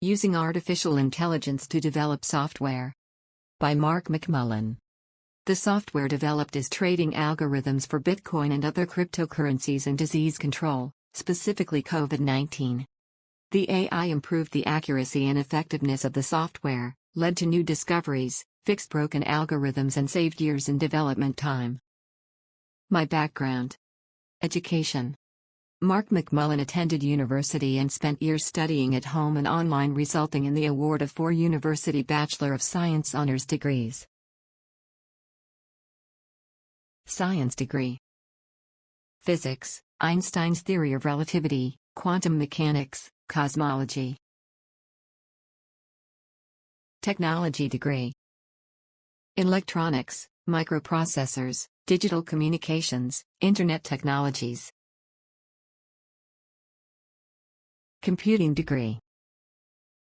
Using Artificial Intelligence to Develop Software. By Mark McMullen. The software developed is trading algorithms for Bitcoin and other cryptocurrencies and disease control, specifically COVID-19. The AI improved the accuracy and effectiveness of the software, led to new discoveries, fixed broken algorithms, and saved years in development time. My background: education. Mark McMullen attended university and spent years studying at home and online, resulting in the award of 4 university Bachelor of Science honors degrees. Science degree: Physics, Einstein's theory of relativity, quantum mechanics, cosmology. Technology degree: Electronics, microprocessors, digital communications, internet technologies. Computing degree: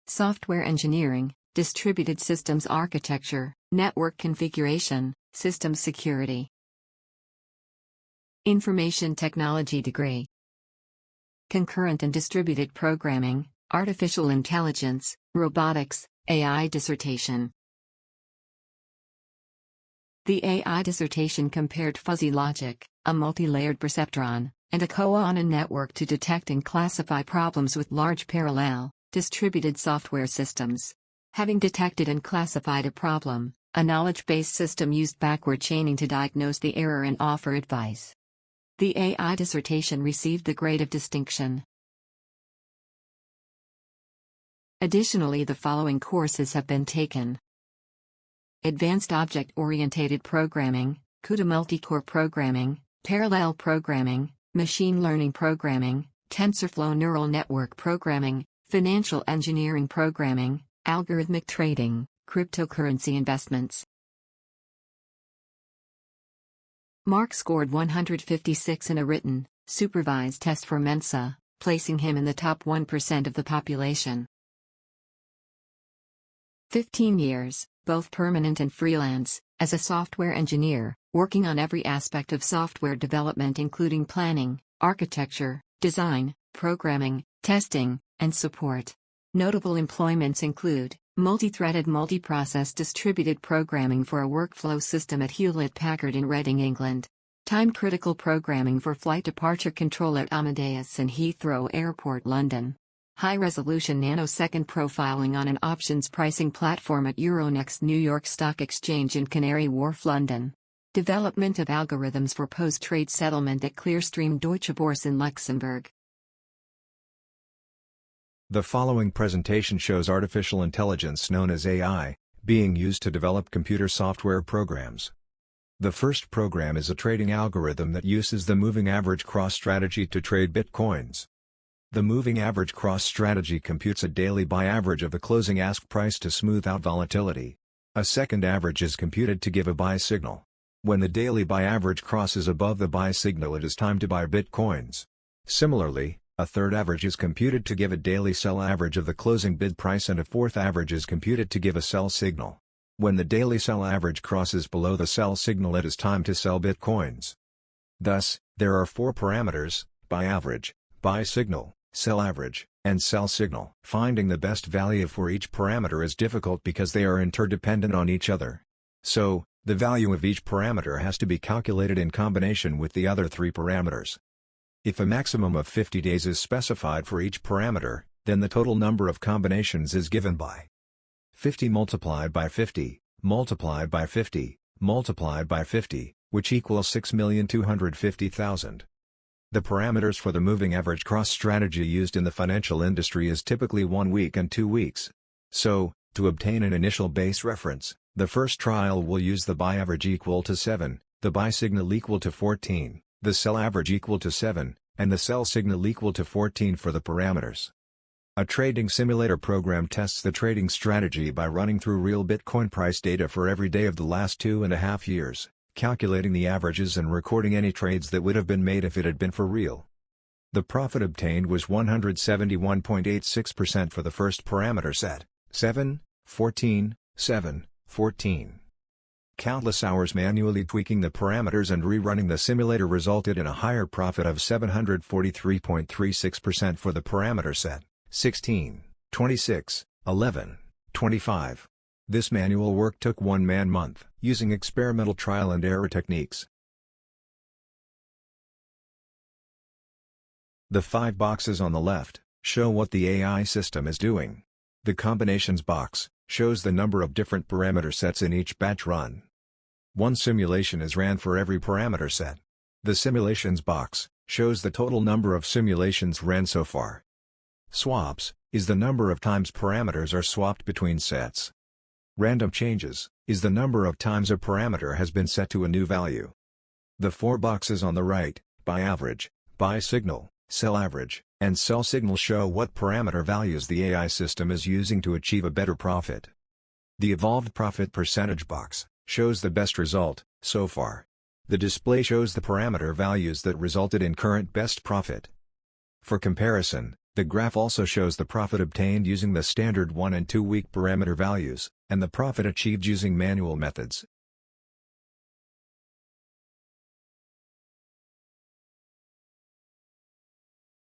Software engineering, distributed systems architecture, network configuration, systems security. Information technology degree: Concurrent and distributed programming, artificial intelligence, robotics, AI dissertation. The AI dissertation compared fuzzy logic, a multi-layered perceptron, and a Koana network to detect and classify problems with large parallel, distributed software systems. Having detected and classified a problem, a knowledge-based system used backward chaining to diagnose the error and offer advice. The AI dissertation received the grade of distinction. Additionally, the following courses have been taken: Advanced Object-Oriented Programming, CUDA Multicore Programming, Parallel Programming, Machine Learning Programming, TensorFlow Neural Network Programming, Financial Engineering Programming, Algorithmic Trading, Cryptocurrency Investments. Mark scored 156 in a written, supervised test for Mensa, placing him in the top 1% of the population. 15 years, both permanent and freelance, as a software engineer, working on every aspect of software development including planning, architecture, design, programming, testing, and support. Notable employments include multi-threaded multi-process distributed programming for a workflow system at Hewlett-Packard in Reading, England. Time-critical programming for flight departure control at Amadeus and Heathrow Airport, London. High-resolution nanosecond profiling on an options pricing platform at Euronext New York Stock Exchange in Canary Wharf, London. Development of algorithms for post-trade settlement at Clearstream Deutsche Börse in Luxembourg. The following presentation shows artificial intelligence known as AI, being used to develop computer software programs. The first program is a trading algorithm that uses the moving average cross strategy to trade bitcoins. The moving average cross strategy computes a daily buy average of the closing ask price to smooth out volatility. A second average is computed to give a buy signal. When the daily buy average crosses above the buy signal, it is time to buy bitcoins. Similarly, a third average is computed to give a daily sell average of the closing bid price, and a fourth average is computed to give a sell signal. When the daily sell average crosses below the sell signal, it is time to sell bitcoins. Thus, there are 4 parameters: buy average, buy signal, sell average, and sell signal. Finding the best value for each parameter is difficult because they are interdependent on each other. So, the value of each parameter has to be calculated in combination with the other 3 parameters. If a maximum of 50 days is specified for each parameter, then the total number of combinations is given by 50 multiplied by 50, multiplied by 50, multiplied by 50, which equals 6,250,000. The parameters for the moving average cross strategy used in the financial industry is typically 1 week and 2 weeks. So, to obtain an initial base reference, the first trial will use the buy average equal to 7, the buy signal equal to 14, the sell average equal to 7, and the sell signal equal to 14 for the parameters. A trading simulator program tests the trading strategy by running through real Bitcoin price data for every day of the last 2.5 years, calculating the averages and recording any trades that would have been made if it had been for real. The profit obtained was 171.86% for the first parameter set, 7, 14, 7, 14. Countless hours manually tweaking the parameters and rerunning the simulator resulted in a higher profit of 743.36% for the parameter set, 16, 26, 11, 25. This manual work took 1 man-month, using experimental trial and error techniques. The 5 boxes on the left show what the AI system is doing. The combinations box shows the number of different parameter sets in each batch run. 1 simulation is ran for every parameter set. The simulations box shows the total number of simulations ran so far. Swaps is the number of times parameters are swapped between sets. Random changes is the number of times a parameter has been set to a new value. The 4 boxes on the right, by average, by signal, cell average, and cell signal show what parameter values the AI system is using to achieve a better profit. The evolved profit percentage box shows the best result so far. The display shows the parameter values that resulted in current best profit. For comparison, the graph also shows the profit obtained using the standard 1 and 2 week parameter values, and the profit achieved using manual methods.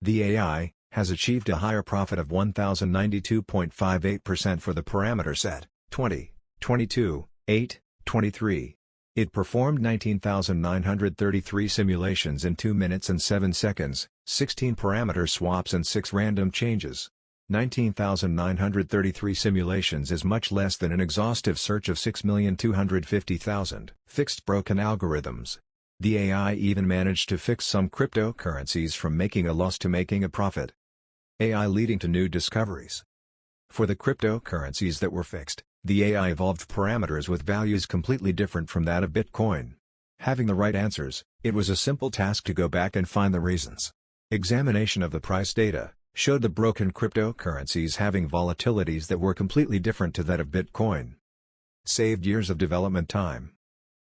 The AI has achieved a higher profit of 1092.58% for the parameter set 20, 22, 8, 23. It performed 19,933 simulations in 2 minutes and 7 seconds, 16 parameter swaps and 6 random changes. 19,933 simulations is much less than an exhaustive search of 6,250,000 fixed broken algorithms. The AI even managed to fix some cryptocurrencies from making a loss to making a profit. AI leading to new discoveries. For the cryptocurrencies that were fixed, the AI evolved parameters with values completely different from that of Bitcoin. Having the right answers, it was a simple task to go back and find the reasons. Examination of the price data showed the broken cryptocurrencies having volatilities that were completely different to that of Bitcoin. Saved years of development time.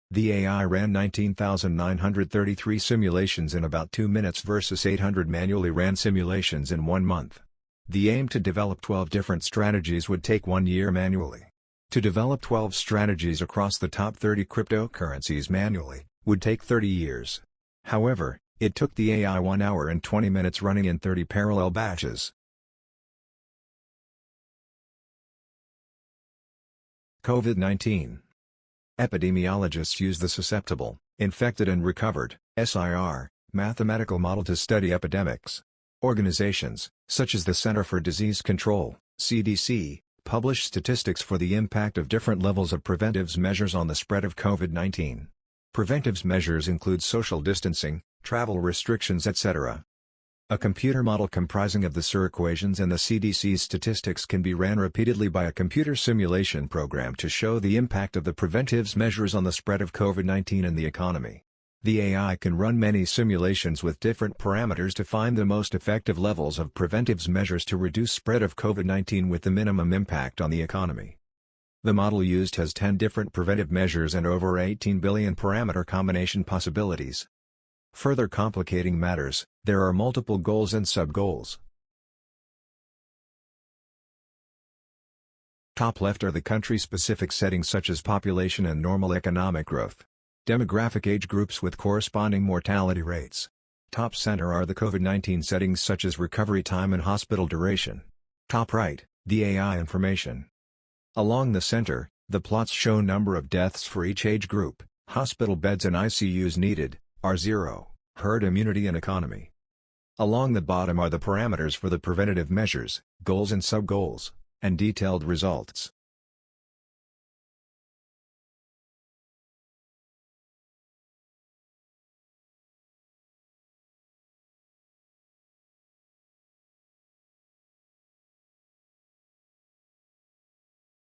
The AI ran 19,933 simulations in about 2 minutes versus 800 manually ran simulations in 1 month. The aim to develop 12 different strategies would take 1 year manually. To develop 12 strategies across the top 30 cryptocurrencies manually would take 30 years. However, it took the AI 1 hour and 20 minutes running in 30 parallel batches. COVID-19. Epidemiologists use the susceptible, infected and recovered (SIR) mathematical model to study epidemics. Organizations, such as the Center for Disease Control (CDC), publish statistics for the impact of different levels of preventives measures on the spread of COVID-19. Preventives measures include social distancing, travel restrictions, etc. A computer model comprising of the SIR equations and the CDC's statistics can be ran repeatedly by a computer simulation program to show the impact of the preventives measures on the spread of COVID-19 and the economy. The AI can run many simulations with different parameters to find the most effective levels of preventives measures to reduce spread of COVID-19 with the minimum impact on the economy. The model used has 10 different preventive measures and over 18 billion parameter combination possibilities. Further complicating matters, there are multiple goals and sub-goals. Top left are the country-specific settings such as population and normal economic growth. Demographic age groups with corresponding mortality rates. Top center are the COVID-19 settings such as recovery time and hospital duration. Top right, the AI information. Along the center, the plots show number of deaths for each age group, hospital beds and ICUs needed, R0, herd immunity and economy. Along the bottom are the parameters for the preventative measures, goals and sub-goals, and detailed results.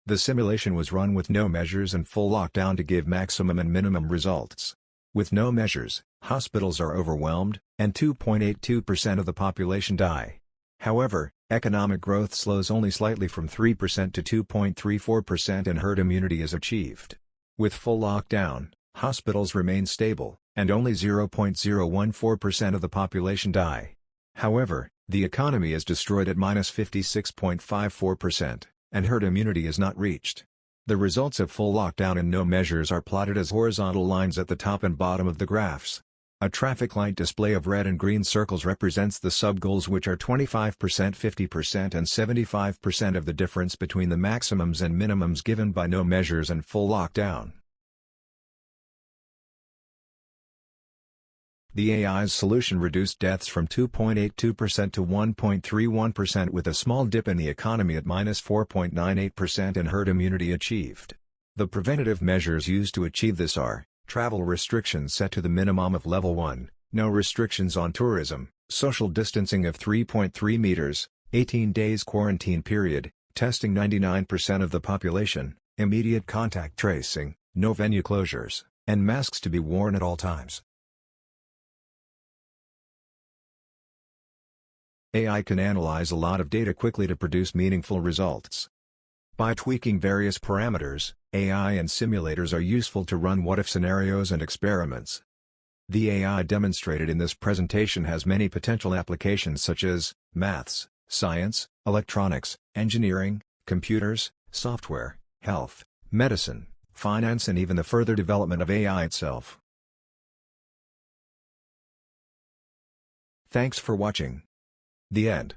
The simulation was run with no measures and full lockdown to give maximum and minimum results. With no measures, hospitals are overwhelmed, and 2.82% of the population die. However, economic growth slows only slightly from 3% to 2.34% and herd immunity is achieved. With full lockdown, hospitals remain stable, and only 0.014% of the population die. However, the economy is destroyed at -56.54%, and herd immunity is not reached. The results of full lockdown and no measures are plotted as horizontal lines at the top and bottom of the graphs. A traffic light display of red and green circles represents the sub-goals, which are 25%, 50% and 75% of the difference between the maximums and minimums given by no measures and full lockdown. The AI's solution reduced deaths from 2.82% to 1.31%, with a small dip in the economy at -4.98%, and herd immunity achieved. The preventative measures used to achieve this are: travel restrictions set to the minimum of level 1, no restrictions on tourism, social distancing of 3.3 meters, 18 days quarantine period, testing 99% of the population, immediate contact tracing, no venue closures, and masks to be worn at all times. AI can analyze a lot of data quickly to produce meaningful results. By tweaking various parameters, AI and simulators are useful to run what-if scenarios and experiments. The AI demonstrated in this presentation has many potential applications such as maths, science, electronics, engineering, computers, software, health, medicine, finance, and even the further development of AI itself. Thanks for watching. The end.